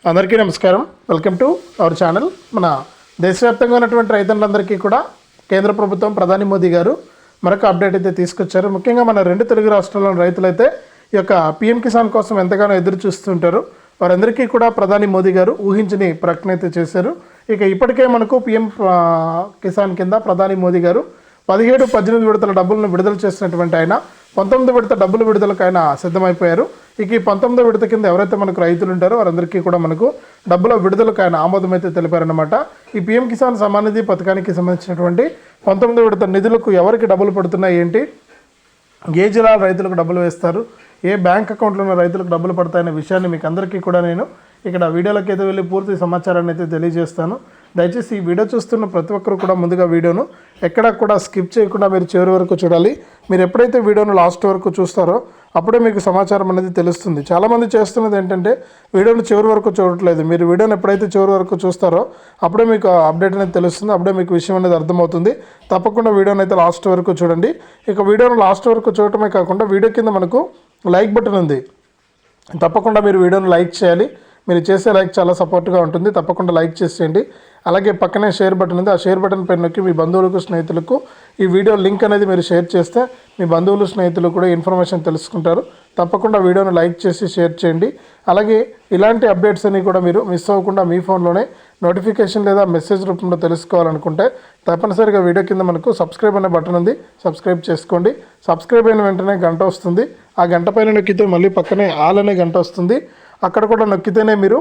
అందరికీ నమస్కారం. Welcome to our channel. మన దేశవ్యాప్తంగా ఉన్నటువంటి రైతులందరికీ కూడా కేంద్ర ప్రభుత్వం ప్రధాని మోదీ గారు మరొక అప్డేట్ అయితే తీసుకొచ్చారు. ముఖ్యంగా మన రెండు తెలుగు రాష్ట్రాల్లోని రైతులైతే ఈ యొక్క పిఎం కిసాన్ కోసం ఎంతగానో ఎదురు చూస్తుంటారు. వారందరికీ కూడా ప్రధాని మోదీ గారు ఊహించని ప్రకటన అయితే చేశారు. ఇక ఇప్పటికే మనకు పిఎం కిసాన్ కింద ప్రధాని మోదీ గారు 17-18 విడతల డబ్బులను విడుదల చేసినటువంటి ఆయన 19 విడత డబ్బుల విడుదలకు ఆయన సిద్ధమైపోయారు. ఇక ఈ 19 విడత కింద ఎవరైతే మనకు రైతులు ఉంటారో వారందరికీ కూడా మనకు డబ్బుల విడుదలకు ఆయన ఆమోదం అయితే తెలిపారనమాట. ఈ పిఎం కిసాన్ సమ్మాన్ నిధి పథకానికి సంబంధించినటువంటి 19 విడత నిధులకు ఎవరికి డబ్బులు పడుతున్నాయి ఏంటి, ఏ జిల్లాల రైతులకు డబ్బులు వేస్తారు, ఏ బ్యాంక్ అకౌంట్లో ఉన్న రైతులకు డబ్బులు పడతాయనే విషయాన్ని మీకు అందరికీ కూడా నేను ఇక్కడ వీడియోలోకి అయితే వెళ్ళి పూర్తి సమాచారాన్ని అయితే తెలియజేస్తాను. దయచేసి ఈ వీడియో చూస్తున్న ప్రతి ఒక్కరు కూడా ముందుగా వీడియోను ఎక్కడా కూడా స్కిప్ చేయకుండా మీరు చివరి వరకు చూడాలి. మీరు ఎప్పుడైతే వీడియోను లాస్ట్ వరకు చూస్తారో అప్పుడే మీకు సమాచారం అనేది తెలుస్తుంది. చాలామంది చేస్తున్నది ఏంటంటే వీడియోను చివరి వరకు చూడట్లేదు. మీరు వీడియోను ఎప్పుడైతే చివరి వరకు చూస్తారో అప్పుడే మీకు అప్డేట్ అనేది తెలుస్తుంది, అప్పుడే మీకు విషయం అనేది అర్థమవుతుంది. తప్పకుండా వీడియోని అయితే లాస్ట్ వరకు చూడండి. ఇక వీడియోను లాస్ట్ వరకు చూడటమే కాకుండా వీడియో కింద మనకు లైక్ బటన్ ఉంది, తప్పకుండా మీరు వీడియోను లైక్ చేయాలి. మీరు చేసే లైక్ చాలా సపోర్ట్గా ఉంటుంది, తప్పకుండా లైక్ చేసేయండి. అలాగే పక్కనే షేర్ బటన్ ఉంది, ఆ షేర్ బటన్ పైన నొక్కి మీ బంధువులకు స్నేహితులకు ఈ వీడియో లింక్ అనేది మీరు షేర్ చేస్తే మీ బంధువులు స్నేహితులు కూడా ఇన్ఫర్మేషన్ తెలుసుకుంటారు. తప్పకుండా వీడియోను లైక్ చేసి షేర్ చేయండి. అలాగే ఇలాంటి అప్డేట్స్ అన్ని కూడా మీరు మిస్ అవ్వకుండా మీ ఫోన్లోనే నోటిఫికేషన్ లేదా మెసేజ్ రూపంలో తెలుసుకోవాలనుకుంటే తప్పనిసరిగా వీడియో కింద మనకు సబ్స్క్రైబ్ అనే బటన్ ఉంది, సబ్స్క్రైబ్ చేసుకోండి. సబ్స్క్రైబ్ అయిన వెంటనే గంట వస్తుంది, ఆ గంట పైన నొక్కితే మళ్ళీ పక్కనే ఆల్ అనే గంట వస్తుంది. అక్కడ కూడా నొక్కితేనే మీరు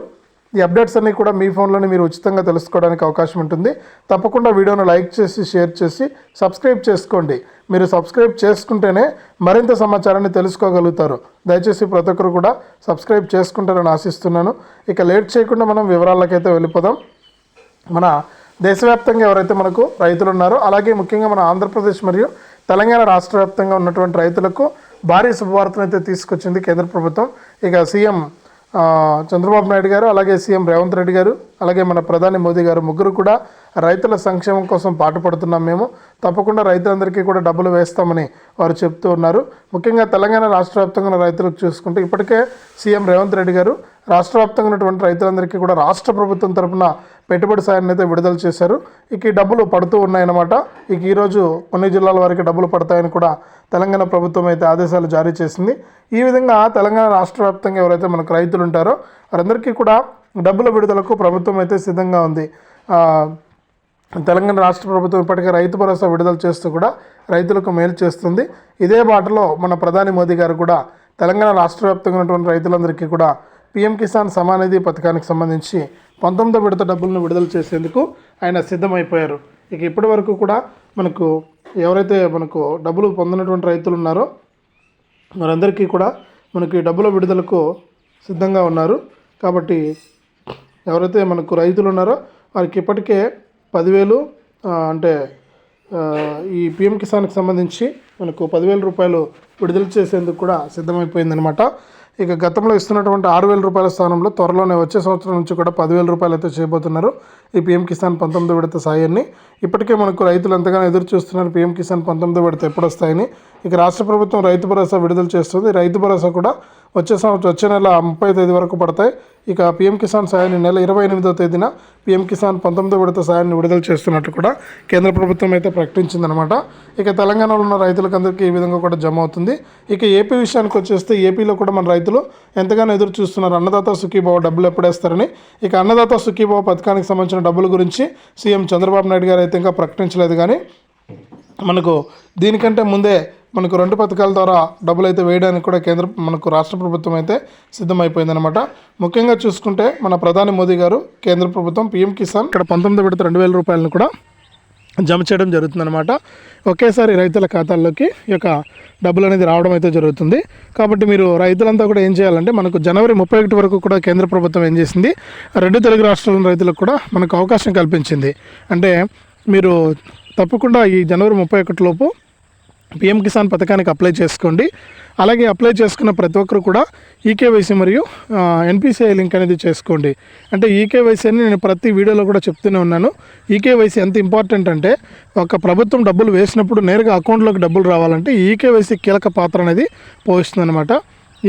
ఈ అప్డేట్స్ అన్నీ కూడా మీ ఫోన్లోనే మీరు ఉచితంగా తెలుసుకోవడానికి అవకాశం ఉంటుంది. తప్పకుండా వీడియోను లైక్ చేసి షేర్ చేసి సబ్స్క్రైబ్ చేసుకోండి. మీరు సబ్స్క్రైబ్ చేసుకుంటేనే మరింత సమాచారాన్ని తెలుసుకోగలుగుతారు. దయచేసి ప్రతి ఒక్కరు కూడా సబ్స్క్రైబ్ చేసుకుంటారని ఆశిస్తున్నాను. ఇక లేట్ చేయకుండా మనం వివరాలకైతే వెళ్ళిపోదాం. మన దేశవ్యాప్తంగా ఎవరైతే మనకు రైతులు ఉన్నారో, అలాగే ముఖ్యంగా మన ఆంధ్రప్రదేశ్ మరియు తెలంగాణ రాష్ట్ర వ్యాప్తంగా ఉన్నటువంటి రైతులకు భారీ శుభవార్తను అయితే తీసుకొచ్చింది కేంద్ర ప్రభుత్వం. ఇక సీఎం చంద్రబాబు నాయుడు గారు, అలాగే సీఎం రేవంత్ రెడ్డి గారు, అలాగే మన ప్రధాని మోదీ గారు ముగ్గురు కూడా రైతుల సంక్షేమం కోసం పాటుపడుతున్నాం, మేము తప్పకుండా రైతులందరికీ కూడా డబ్బులు వేస్తామని వారు చెప్తూ ఉన్నారు. ముఖ్యంగా తెలంగాణ రాష్ట్ర వ్యాప్తంగా ఉన్న రైతులకు చూసుకుంటే ఇప్పటికే సీఎం రేవంత్ రెడ్డి గారు రాష్ట్ర వ్యాప్తంగా ఉన్నటువంటి రైతులందరికీ కూడా రాష్ట్ర ప్రభుత్వం తరఫున పెట్టుబడి సాయాన్ని అయితే విడుదల చేశారు. ఇక ఈ డబ్బులు పడుతూ ఉన్నాయన్నమాట. ఇక ఈరోజు కొన్ని జిల్లాల వారికి డబ్బులు పడతాయని కూడా తెలంగాణ ప్రభుత్వం అయితే ఆదేశాలు జారీ చేసింది. ఈ విధంగా తెలంగాణ రాష్ట్ర వ్యాప్తంగా ఎవరైతే మనకు రైతులు ఉంటారో వారందరికీ కూడా డబ్బుల విడుదలకు ప్రభుత్వం అయితే సిద్ధంగా ఉంది. తెలంగాణ రాష్ట్ర ప్రభుత్వం ఇప్పటికే రైతు భరోసా విడుదల చేస్తూ కూడా రైతులకు మేలు చేస్తుంది. ఇదే బాటలో మన ప్రధాని మోదీ గారు కూడా తెలంగాణ రాష్ట్ర వ్యాప్తంగా ఉన్నటువంటి రైతులందరికీ కూడా పిఎం కిసాన్ సమ్మాన్ నిధి పథకానికి సంబంధించి 19 విడత డబ్బులను విడుదల చేసేందుకు ఆయన సిద్ధమైపోయారు. ఇక ఇప్పటి వరకు కూడా మనకు ఎవరైతే మనకు డబ్బులు పొందినటువంటి రైతులు ఉన్నారో వారందరికీ కూడా మనకి డబ్బుల విడుదలకు సిద్ధంగా ఉన్నారు. కాబట్టి ఎవరైతే మనకు రైతులు ఉన్నారో వారికి ఇప్పటికే 10,000 అంటే ఈ పిఎం కిసాన్కి సంబంధించి మనకు 10,000 రూపాయలు విడుదల చేసేందుకు కూడా సిద్ధమైపోయిందనమాట. ఇక గతంలో ఇస్తున్నటువంటి 6,000 రూపాయల స్థానంలో త్వరలోనే వచ్చే సంవత్సరం నుంచి కూడా 10,000 రూపాయలు అయితే చేయబోతున్నారు ఈ పిఎం కిసాన్ 19 విడత సాయాన్ని. ఇప్పటికే మనకు రైతులు ఎంతగానో ఎదురు చూస్తున్నారు పిఎం కిసాన్ 19 విడత ఎప్పుడు వస్తాయని. ఇక రాష్ట్ర ప్రభుత్వం రైతు భరోసా విడుదల చేస్తుంది. రైతు భరోసా కూడా వచ్చే నెల 30వ తేదీ వరకు పడతాయి. ఇక పిఎం కిసాన్ సాయాన్ని నెల 28వ తేదీన పిఎం కిసాన్ 19 విడత సాయాన్ని విడుదల చేస్తున్నట్టు కూడా కేంద్ర ప్రభుత్వం అయితే ప్రకటించిందనమాట. ఇక తెలంగాణలో ఉన్న రైతులకు అందరికీ ఈ విధంగా కూడా జమ అవుతుంది. ఇక ఏపీ విషయానికి వచ్చేస్తే ఏపీలో కూడా మన రైతులు ఎంతగానో ఎదురు చూస్తున్నారు అన్నదాత సుఖీభావ డబ్బులు ఎప్పుడేస్తారని. ఇక అన్నదాత సుఖీభావ పథకానికి సంబంధించిన డబ్బుల గురించి సీఎం చంద్రబాబు నాయుడు గారు అయితే ఇంకా ప్రకటించలేదు. కానీ మనకు దీనికంటే ముందే మనకు 2 పథకాల ద్వారా డబ్బులు అయితే వేయడానికి కూడా మనకు రాష్ట్ర ప్రభుత్వం అయితే సిద్ధమైపోయిందనమాట. ముఖ్యంగా చూసుకుంటే మన ప్రధాని మోదీ గారు కేంద్ర ప్రభుత్వం పిఎం కిసాన్ ఇక్కడ 19 విడత 2,000 రూపాయలను కూడా జమ చేయడం జరుగుతుందన్నమాట. ఒకేసారి రైతుల ఖాతాల్లోకి ఈ యొక్క డబ్బులు అనేది రావడం అయితే జరుగుతుంది. కాబట్టి మీరు రైతులంతా కూడా ఏం చేయాలంటే మనకు జనవరి 31 వరకు కూడా కేంద్ర ప్రభుత్వం ఏం చేసింది, 2 తెలుగు రాష్ట్రాల రైతులకు కూడా మనకు అవకాశం కల్పించింది. అంటే మీరు తప్పకుండా ఈ జనవరి 31 లోపు పిఎం కిసాన్ పథకానికి అప్లై చేసుకోండి. అలాగే అప్లై చేసుకున్న ప్రతి ఒక్కరు కూడా ఈకేవైసీ మరియు ఎన్పిసిఐ లింక్ అనేది చేసుకోండి. అంటే ఈకేవైసీ అని నేను ప్రతి వీడియోలో కూడా చెప్తూనే ఉన్నాను. ఈకేవైసీ ఎంత ఇంపార్టెంట్ అంటే ఒక ప్రభుత్వం డబ్బులు వేసినప్పుడు నేరుగా అకౌంట్లోకి డబ్బులు రావాలంటే ఈకేవైసీ కీలక పాత్ర అనేది పోషిస్తుంది అనమాట.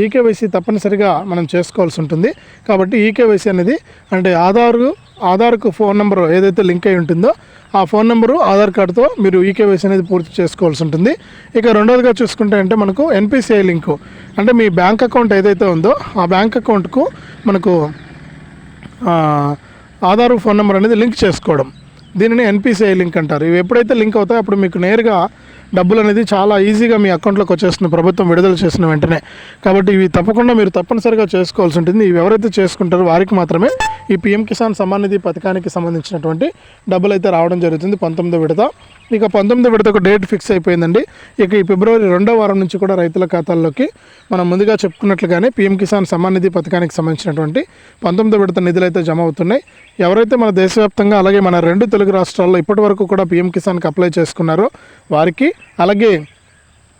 ఈకేవైసీ తప్పనిసరిగా మనం చేసుకోవాల్సి ఉంటుంది. కాబట్టి ఈకేవైసీ అనేది అంటే ఆధార్కు ఫోన్ నెంబరు ఏదైతే లింక్ అయి ఉంటుందో ఆ ఫోన్ నెంబరు ఆధార్ కార్డుతో మీరు ఈకేవైసీ అనేది పూర్తి చేసుకోవాల్సి ఉంటుంది. ఇక రెండోదిగా చూసుకుంటే అంటే మనకు ఎన్పిసిఐ లింకు అంటే మీ బ్యాంక్ అకౌంట్ ఏదైతే ఉందో ఆ బ్యాంక్ అకౌంట్కు మనకు ఆధార్ ఫోన్ నెంబర్ అనేది లింక్ చేసుకోవడం, దీనిని ఎన్పిసిఐ లింక్ అంటారు. ఇవి ఎప్పుడైతే లింక్ అవుతాయో అప్పుడు మీకు నేరుగా డబ్బులు అనేది చాలా ఈజీగా మీ అకౌంట్లోకి వచ్చేస్తుంది ప్రభుత్వం విడుదల చేసిన వెంటనే. కాబట్టి ఇవి తప్పకుండా మీరు తప్పనిసరిగా చేసుకోవాల్సి ఉంటుంది. ఇవి ఎవరైతే చేసుకుంటారో వారికి మాత్రమే ఈ పీఎం కిసాన్ సమ్మాన్ నిధి పథకానికి సంబంధించినటువంటి డబ్బులు అయితే రావడం జరుగుతుంది 19వ విడత. ఇక 19వ విడతకు డేట్ ఫిక్స్ అయిపోయిందండి. ఇక ఈ ఫిబ్రవరి 2వ వారం నుంచి కూడా రైతుల ఖాతాల్లోకి మనం ముందుగా చెప్పుకున్నట్లుగానే పీఎం కిసాన్ సమ్మాన్ నిధి పథకానికి సంబంధించినటువంటి 19వ విడత నిధులు అయితే జమ అవుతున్నాయి. ఎవరైతే మన దేశవ్యాప్తంగా అలాగే మన 2 తెలుగు రాష్ట్రాల్లో ఇప్పటి వరకు కూడా పీఎం కిసాన్కి అప్లై చేసుకున్నారో వారికి, అలాగే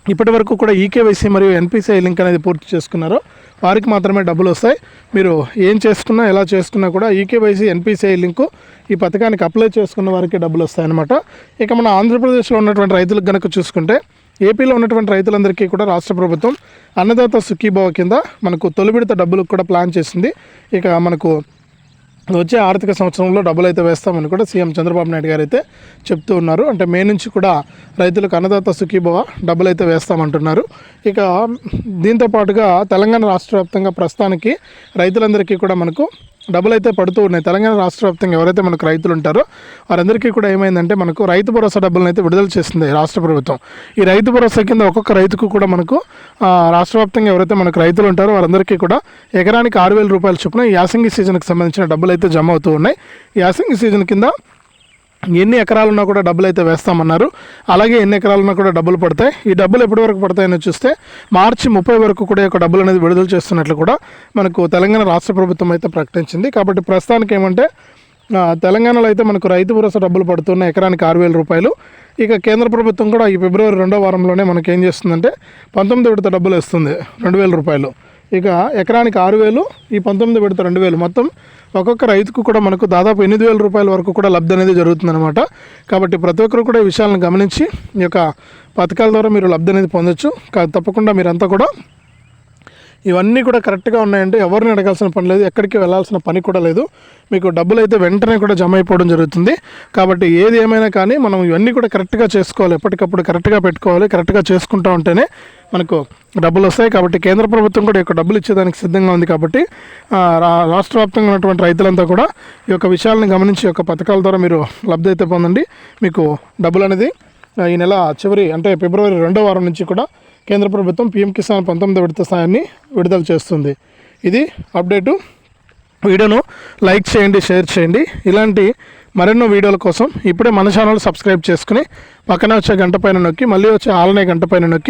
ఇప్పటి వరకు కూడా ఈకేవైసీ మరియు ఎన్పిసిఐ లింక్ అనేది పూర్తి చేసుకున్నారో వారికి మాత్రమే డబ్బులు వస్తాయి. మీరు ఏం చేసుకున్నా ఎలా చేసుకున్నా కూడా ఈకేవైసీ ఎన్పిసిఐ లింకు ఈ పథకానికి అప్లై చేసుకున్న వారికి డబ్బులు వస్తాయన్నమాట. ఇక మన ఆంధ్రప్రదేశ్లో ఉన్నటువంటి రైతులకు కనుక చూసుకుంటే ఏపీలో ఉన్నటువంటి రైతులందరికీ కూడా రాష్ట్ర ప్రభుత్వం అన్నదాత సుఖీభవ కింద మనకు తొలి విడత డబ్బులకు కూడా ప్లాన్ చేసింది. ఇక మనకు వచ్చే ఆర్థిక సంవత్సరంలో డబ్బులు అయితే వేస్తామని కూడా సీఎం చంద్రబాబు నాయుడు గారు అయితే చెప్తూ ఉన్నారు. అంటే మే నుంచి కూడా రైతులకు అన్నదాత సుఖీభవ డబ్బులు అయితే వేస్తామంటున్నారు. ఇక దీంతో పాటుగా తెలంగాణ రాష్ట్ర వ్యాప్తంగా ప్రస్తుతానికి రైతులందరికీ కూడా మనకు డబ్బులు అయితే పడుతూ ఉన్నాయి. తెలంగాణ రాష్ట్ర వ్యాప్తంగా ఎవరైతే మనకు రైతులు ఉంటారో వారందరికీ కూడా ఏమైందంటే మనకు రైతు భరోసా డబ్బులను అయితే విడుదల చేస్తుంది రాష్ట్ర ప్రభుత్వం. ఈ రైతు భరోసా కింద ఒక్కొక్క రైతుకు కూడా మనకు రాష్ట్ర వ్యాప్తంగా ఎవరైతే మనకు రైతులు ఉంటారో వారందరికీ కూడా ఎకరానికి 6,000 రూపాయల చొప్పున ఈ యాసంగి సీజన్కి సంబంధించిన డబ్బులు అయితే జమ అవుతూ ఉన్నాయి. ఈ యాసంగి సీజన్ కింద ఎన్ని ఎకరాలున్నా కూడా డబ్బులు అయితే వేస్తామన్నారు. అలాగే ఎన్ని ఎకరాలున్నా కూడా డబ్బులు పడతాయి. ఈ డబ్బులు ఎప్పటి వరకు పడతాయని చూస్తే మార్చి 30 వరకు కూడా ఒక డబ్బులు అనేది విడుదల చేస్తున్నట్లు కూడా మనకు తెలంగాణ రాష్ట్ర ప్రభుత్వం అయితే ప్రకటించింది. కాబట్టి ప్రస్తుతానికి ఏమంటే తెలంగాణలో అయితే మనకు రైతు భరోసా డబ్బులు పడుతున్నాయి ఎకరానికి 6,000 రూపాయలు. ఇక కేంద్ర ప్రభుత్వం కూడా ఈ ఫిబ్రవరి 2వ వారంలోనే మనకి ఏం చేస్తుందంటే 19వ విడత డబ్బులు ఇస్తుంది 2,000 రూపాయలు. ఇక ఎకరానికి 6,000, ఈ 19వ విడత 2,000, మొత్తం ఒక్కొక్క రైతుకు కూడా మనకు దాదాపు 8,000 రూపాయల వరకు కూడా లబ్ధి అనేది జరుగుతుందన్నమాట. కాబట్టి ప్రతి ఒక్కరు కూడా ఈ విషయాలను గమనించి ఈ యొక్క పథకాల ద్వారా మీరు లబ్ధి అనేది పొందొచ్చు. తప్పకుండా మీరంతా కూడా ఇవన్నీ కూడా కరెక్ట్గా ఉన్నాయంటే ఎవరిని అడగాల్సిన పని లేదు, ఎక్కడికి వెళ్ళాల్సిన పని కూడా లేదు. మీకు డబ్బులు అయితే వెంటనే కూడా జమ అయిపోవడం జరుగుతుంది. కాబట్టి ఏది ఏమైనా కానీ మనం ఇవన్నీ కూడా కరెక్ట్గా చేసుకోవాలి, ఎప్పటికప్పుడు కరెక్ట్గా పెట్టుకోవాలి. కరెక్ట్గా చేసుకుంటూ ఉంటేనే మనకు డబ్బులు వస్తాయి. కాబట్టి కేంద్ర ప్రభుత్వం కూడా ఈ యొక్క డబ్బులు ఇచ్చేదానికి సిద్ధంగా ఉంది. కాబట్టి రాష్ట్ర వ్యాప్తంగా ఉన్నటువంటి రైతులంతా కూడా ఈ యొక్క విషయాలను గమనించి యొక్క పథకాల ద్వారా మీరు లబ్ధి అయితే పొందండి. మీకు డబ్బులు అనేది ఈ నెల చివరి అంటే ఫిబ్రవరి 2వ వారం నుంచి కూడా కేంద్ర ప్రభుత్వం పీఎం కిసాన్ 19వ విడత సాయాన్ని విడుదల చేస్తుంది. ఇది అప్డేటు. వీడియోను లైక్ చేయండి, షేర్ చేయండి. ఇలాంటి మరెన్నో వీడియోల కోసం ఇప్పుడే మన ఛానల్ సబ్స్క్రైబ్ చేసుకుని పక్కన వచ్చే గంట పైన నొక్కి మళ్ళీ వచ్చే ఆలనే గంట పైన నొక్కి